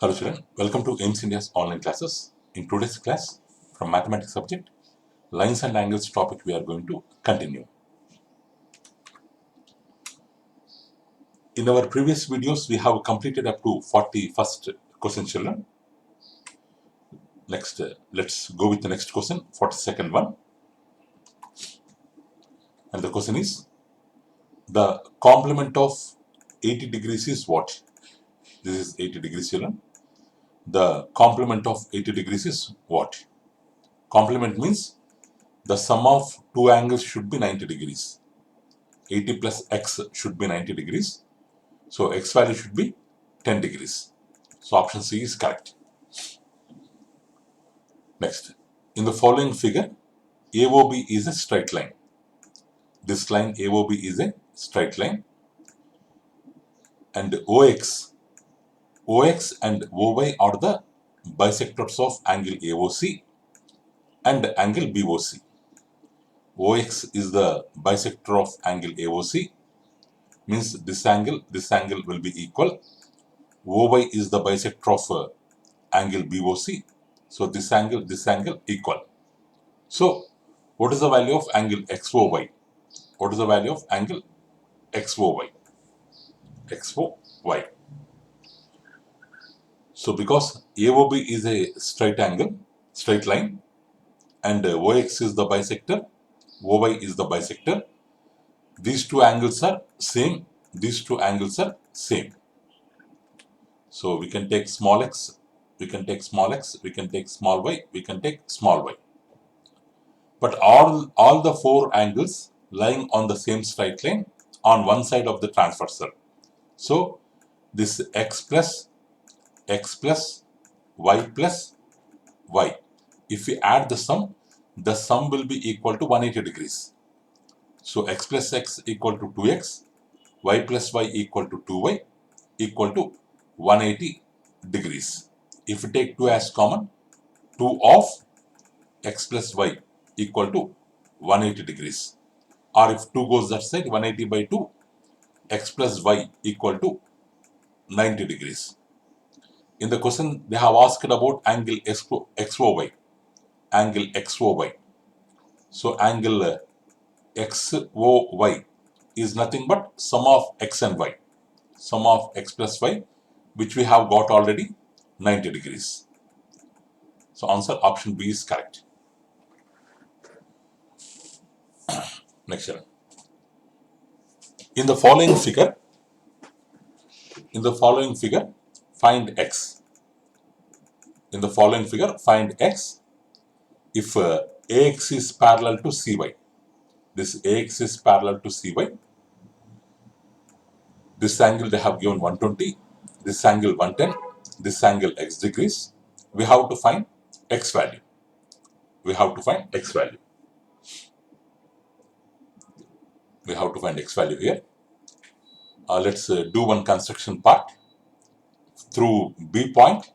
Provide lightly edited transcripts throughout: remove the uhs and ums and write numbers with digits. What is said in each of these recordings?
Hello children, welcome to aimsindia's online classes. In today's class, from mathematics subject, lines and angles topic we are going to continue. In our previous videos, we have completed up to 41st question children. Next, let's go with the next question, 42nd one. And the question is, the complement of 80 degrees is what? This is 80 degrees children. The complement of 80 degrees is what? Complement means the sum of two angles should be 90 degrees. 80 plus x should be 90 degrees. So x value should be 10 degrees. So option C is correct. Next, in the following figure, AOB is a straight line. This line AOB is a straight line. And OX and OY are the bisectors of angle AOC and angle BOC. OX is the bisector of angle AOC, means this angle will be equal. OY is the bisector of angle BOC, so this angle equal. So what is the value of angle XOY? What is the value of angle XOY? XOY. So because AOB is a straight line, and OX is the bisector, OY is the bisector, these two angles are same, So we can take small x, we can take small x, we can take small y, we can take small y. But all the four angles lying on the same straight line on one side of the transversal. So this x plus y plus y. If we add the sum will be equal to 180 degrees. So x plus x equal to 2x, y plus y equal to 2y equal to 180 degrees. If we take 2 as common, 2 of x plus y equal to 180 degrees. Or if 2 goes that side, 180 by 2, x plus y equal to 90 degrees. In the question, they have asked about angle XOY. Angle XOY. So angle XOY is nothing but sum of x and y. Sum of x plus y, which we have got already, 90 degrees. So answer option B is correct. Next one. In the following figure, find x. In the following figure, find x if AX is parallel to CY. This AX is parallel to CY. This angle they have given 120, this angle 110, this angle x degrees. We have to find x value. We have to find x value. We have to find x value here. Let's do one construction part. Through B point,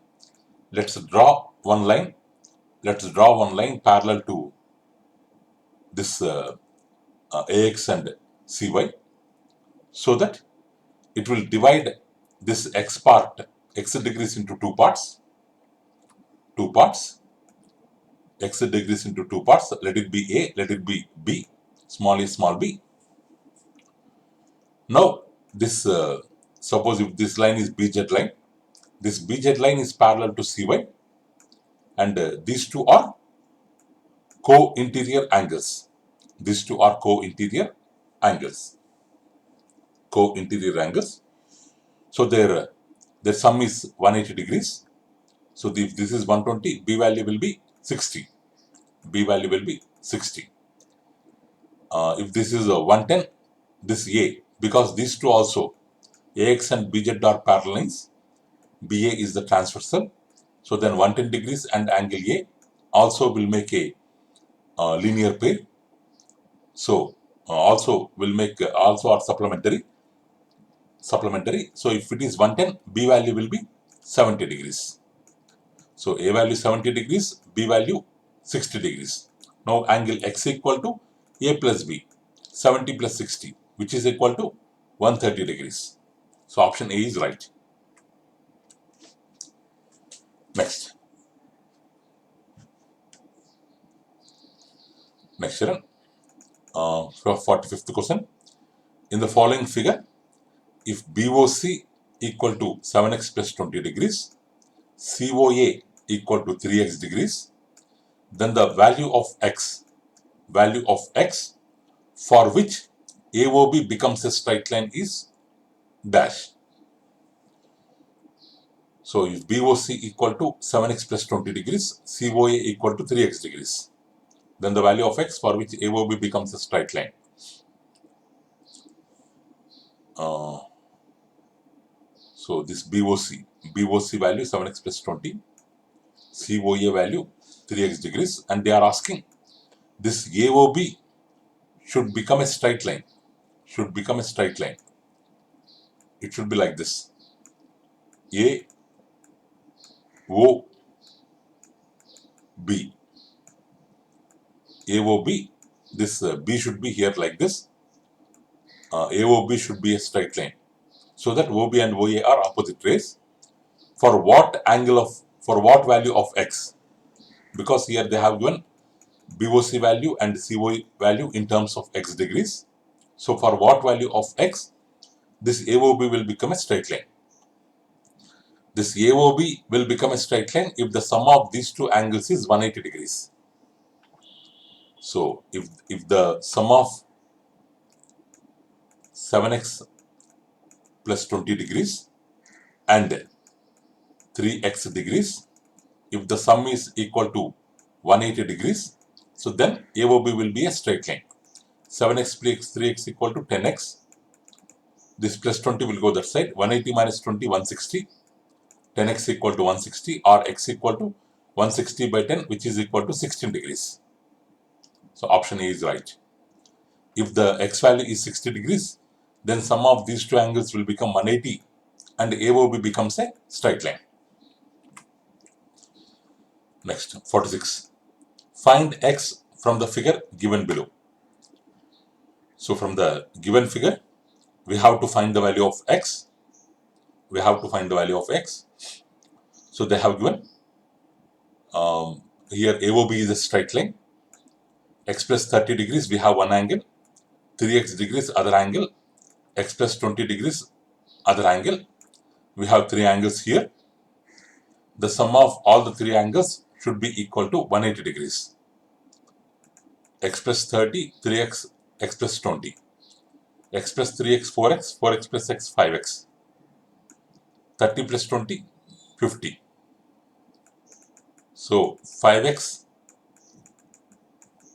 let's draw one line. Let's draw one line parallel to this AX and CY, so that it will divide this x degrees into two parts. X degrees into two parts. Let it be A, let it be B, small a, small b. Now this suppose if this line is BZ line, this BZ line is parallel to CY, and these two are co-interior angles. These two are co-interior angles. So their sum is 180 degrees. So if this is 120, B value will be 60. If this is 110, this A, because these two also, AX and BZ are parallel lines, BA is the transversal. So then 110 degrees and angle A also will make a linear pair. So also will make also are supplementary. So if it is 110, B value will be 70 degrees. So A value 70 degrees, B value 60 degrees. Now angle X equal to A plus B, 70 plus 60, which is equal to 130 degrees. So option A is right. Next children, for 45th question. In the following figure, if BOC equal to 7x plus 20 degrees, COA equal to 3x degrees, then the value of x for which AOB becomes a straight line is dash. So if BOC equal to 7x plus 20 degrees, COA equal to 3x degrees, then the value of x for which AOB becomes a straight line. So this BOC value 7x plus 20, COA value 3x degrees, and they are asking this AOB should become a straight line. It should be like this. AOB, this B should be here like this. AOB should be a straight line, so that OB and OA are opposite rays. For what value of x? Because here they have given BOC value and COA value in terms of x degrees. So for what value of x, this AOB will become a straight line. This AOB will become a straight line if the sum of these two angles is 180 degrees. So if the sum of 7x plus 20 degrees and 3x degrees, if the sum is equal to 180 degrees, so then AOB will be a straight line. 7x plus 3x equal to 10x. This plus 20 will go that side. 180 minus 20, 160. 10x equal to 160, or x equal to 160 by 10, which is equal to 16 degrees. So option A is right. If the x value is 60 degrees, then sum of these two angles will become 180 and AOB becomes a straight line. Next, 46. Find x from the figure given below. So from the given figure, we have to find the value of x. So they have given here AOB is a straight line. X plus 30 degrees, we have one angle. 3x degrees, other angle. X plus 20 degrees, other angle. We have three angles here. The sum of all the three angles should be equal to 180 degrees. X plus 30, 3x, x plus 20. X plus 3x, 4x, 4x plus x, 5x. 30 plus 20, 50. So 5x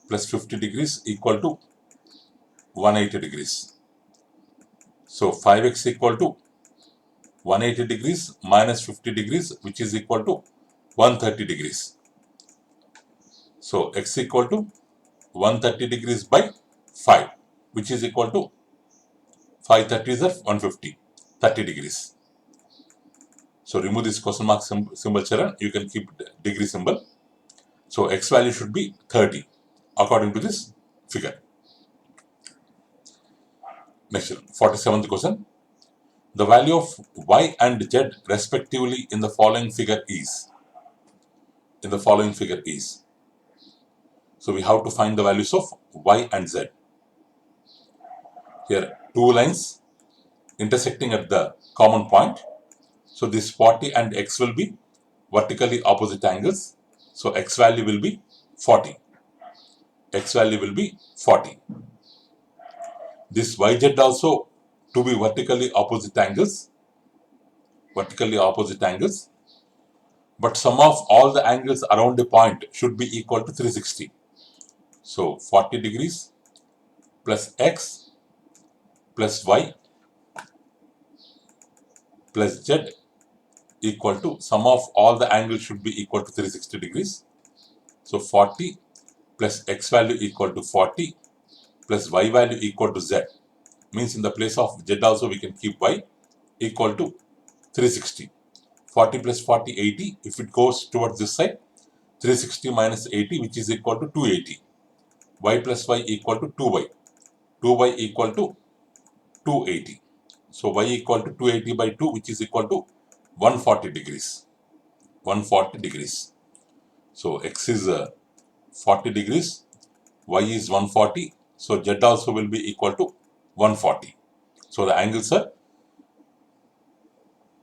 plus 50 degrees equal to 180 degrees. So 5x equal to 180 degrees minus 50 degrees, which is equal to 130 degrees. So x equal to 130 degrees by 5, which is equal to 530 is 150, 30 degrees. So remove this question mark symbol, children. You can keep degree symbol. So x value should be 30 according to this figure. Next, 47th question. The value of y and z respectively in the following figure is. So we have to find the values of y and z. Here, two lines intersecting at the common point. So this 40 and x will be vertically opposite angles. So x value will be 40. This yz also to be vertically opposite angles. But sum of all the angles around the point should be equal to 360. So 40 degrees plus x plus y plus z equal to sum of all the angles should be equal to 360 degrees. So 40 plus x value equal to 40 plus y value equal to z. Means in the place of z also we can keep y equal to 360. 40 plus 40, 80. If it goes towards this side, 360 minus 80, which is equal to 280. Y plus y equal to 2y. 2y equal to 280. So y equal to 280 by 2, which is equal to 140 degrees. So x is 40 degrees y is 140, so z also will be equal to 140. So the angles are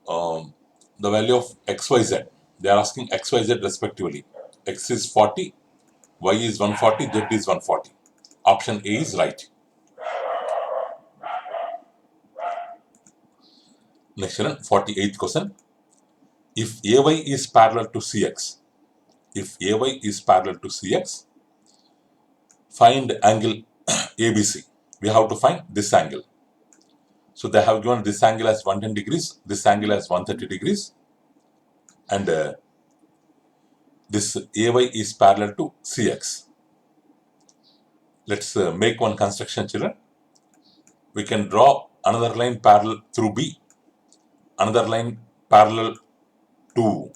the value of xyz. They are asking xyz respectively. X is 40, y is 140, z is 140. Option A is right. Next one, 48th question. If AY is parallel to CX, if AY is parallel to CX, find angle ABC. We have to find this angle. So they have given this angle as 110 degrees, this angle as 130 degrees, and this AY is parallel to CX. Let's make one construction, children. We can draw another line parallel through B, another line parallel to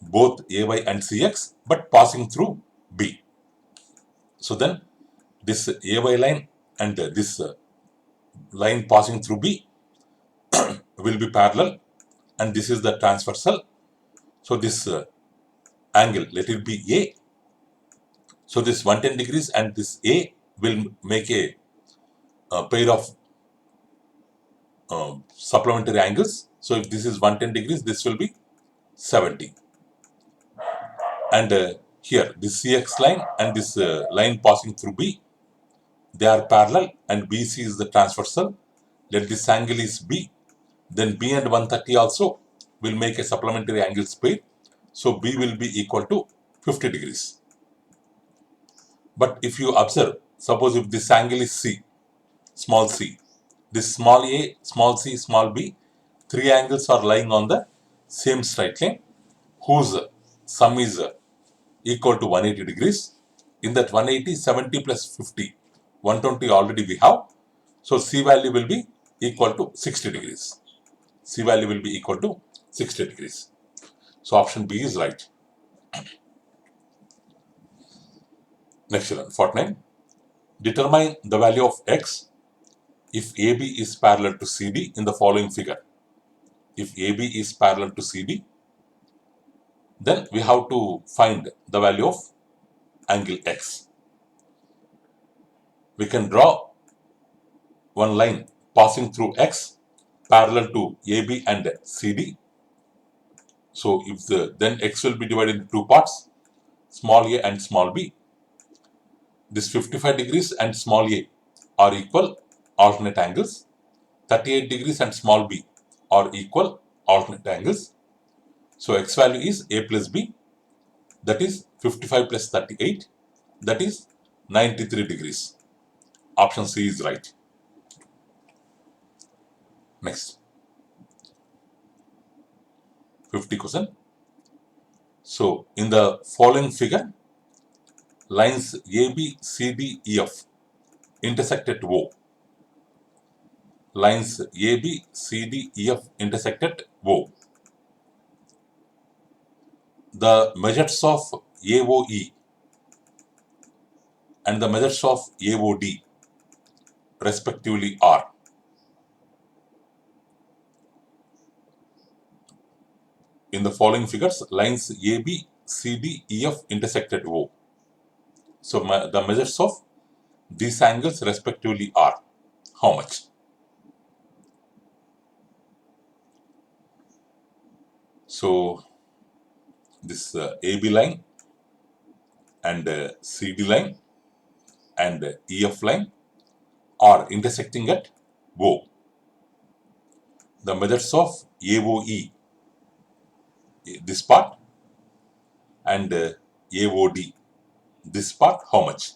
both AY and CX, but passing through B. So then this AY line and this line passing through B will be parallel, and this is the transversal. So this angle, let it be A. So this 110 degrees and this A will make a pair of supplementary angles. So if this is 110 degrees, this will be 70. And here, this CX line and this line passing through B, they are parallel, and BC is the transversal. Let this angle is B. Then B and 130 also will make a supplementary angles pair. So B will be equal to 50 degrees. But if you observe, suppose if this angle is C, small c, this small a, small c, small b, three angles are lying on the same straight line whose sum is equal to 180 degrees. In that 180, 70 plus 50, 120 already we have. So C value will be equal to 60 degrees. C value will be equal to 60 degrees. So option B is right. Next one, 49. Determine the value of x if AB is parallel to CD in the following figure. If AB is parallel to CD, then we have to find the value of angle x. We can draw one line passing through x parallel to AB and CD. So if then x will be divided into two parts, small a and small b. This 55 degrees and small a are equal alternate angles. 38 degrees and small b are equal alternate angles. So x value is a plus b, that is 55 plus 38, that is 93 degrees. Option C is right. Next, 50 question. So in the following figure, lines AB, CD, EF intersect at O. Lines AB, CD, EF intersect at O. The measures of AOE and the measures of AOD respectively are. In the following figures, lines AB, CD, EF intersect at O. So the measures of these angles respectively are how much? So this AB line and CD line and EF line are intersecting at O. The measures of AOE, this part, and AOD, this part, how much?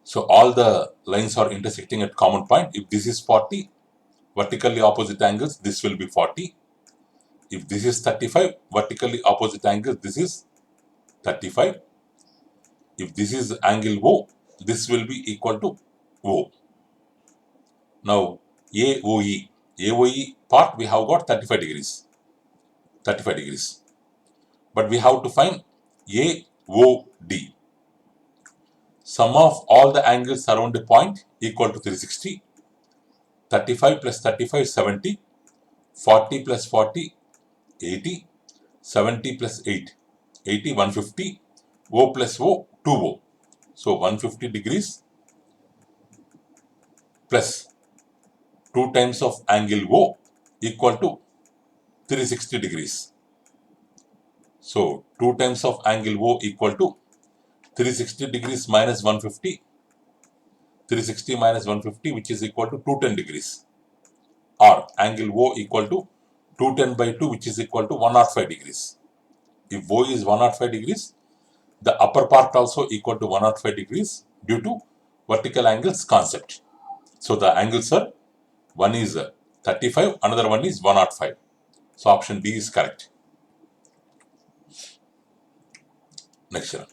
So all the lines are intersecting at common point. If this is 40, vertically opposite angles, this will be 40. If this is 35, vertically opposite angles, this is 35. If this is angle O, this will be equal to O. Now AOE, AOE part we have got 35 degrees. 35 degrees. But we have to find AOD. Sum of all the angles around a point equal to 360. 35 plus 35 70. 40 plus 40 80. 70 plus 8 80 150. O plus O 2O. So 150 degrees plus 2 times of angle O equal to 360 degrees. So 2 times of angle O equal to 360 degrees minus 150. 360 minus 150, which is equal to 210 degrees. Or angle O equal to 210 by 2, which is equal to 105 degrees. If O is 105 degrees, the upper part also equal to 105 degrees due to vertical angles concept. So the angles are, one is 35, another one is 105. So option D is correct. Next one.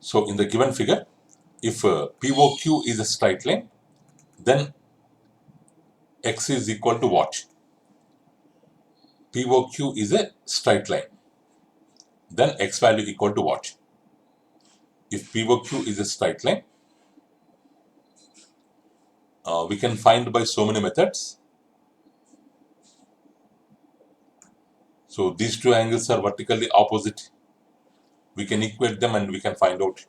So in the given figure, if POQ is a straight line, then X is equal to what? POQ is a straight line. Then X value equal to what? If POQ is a straight line, we can find by so many methods. So these two angles are vertically opposite. We can equate them and we can find out.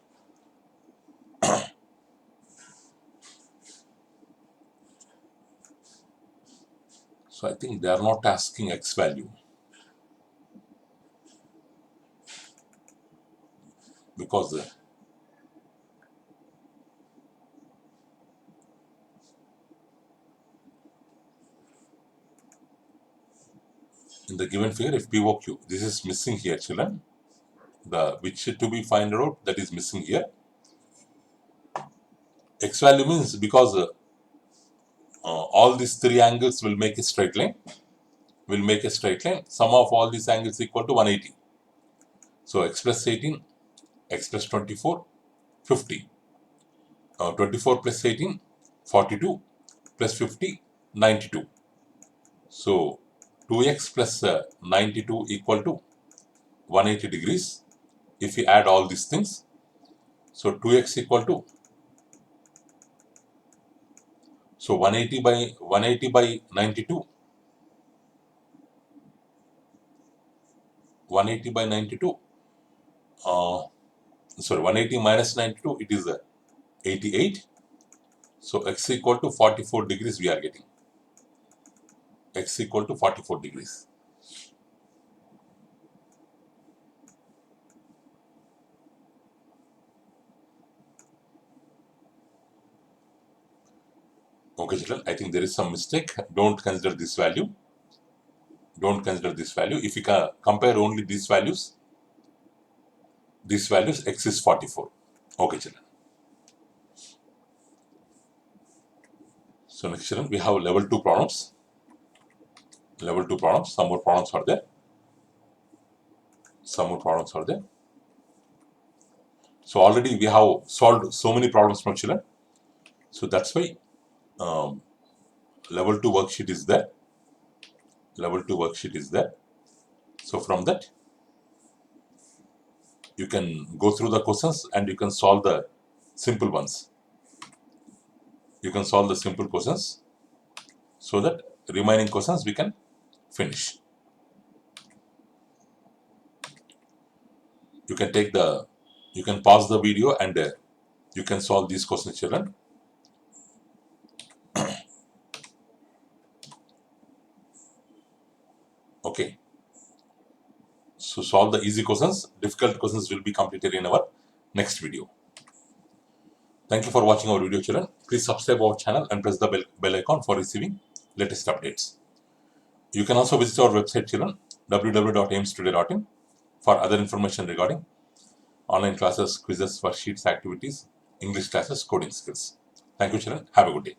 So I think they are not asking X value, because in the given figure, if POQ, this is missing here, children. The which to be found out, that is missing here. X value means because all these three angles will make a straight line. Sum of all these angles equal to 180. So X plus 18, X plus 24, 50. 24 plus 18, 42, plus 50, 92. So 2x plus 92 equal to 180 degrees. If we add all these things, so 2x equal to, so 180 by 92, 180 by 92, sorry, 180 minus 92, it is 88. So x equal to 44 degrees we are getting. X equal to 44 degrees. Okay, children, I think there is some mistake. Don't consider this value. Don't consider this value. If you compare only these values, x is 44. Okay, children. So next, children, we have level 2 problems. Level 2 problems. Some more problems are there. So already we have solved so many problems now, children. So that's why level 2 worksheet is there. So from that, you can go through the questions and you can solve the simple ones. So that remaining questions we can finish. You can pause the video and you can solve these questions, children. Okay. So solve the easy questions. Difficult questions will be completed in our next video. Thank you for watching our video, children. Please subscribe our channel and press the bell icon for receiving latest updates. You can also visit our website, children, www.aimstoday.in, for other information regarding online classes, quizzes, worksheets, activities, English classes, coding skills. Thank you, children. Have a good day.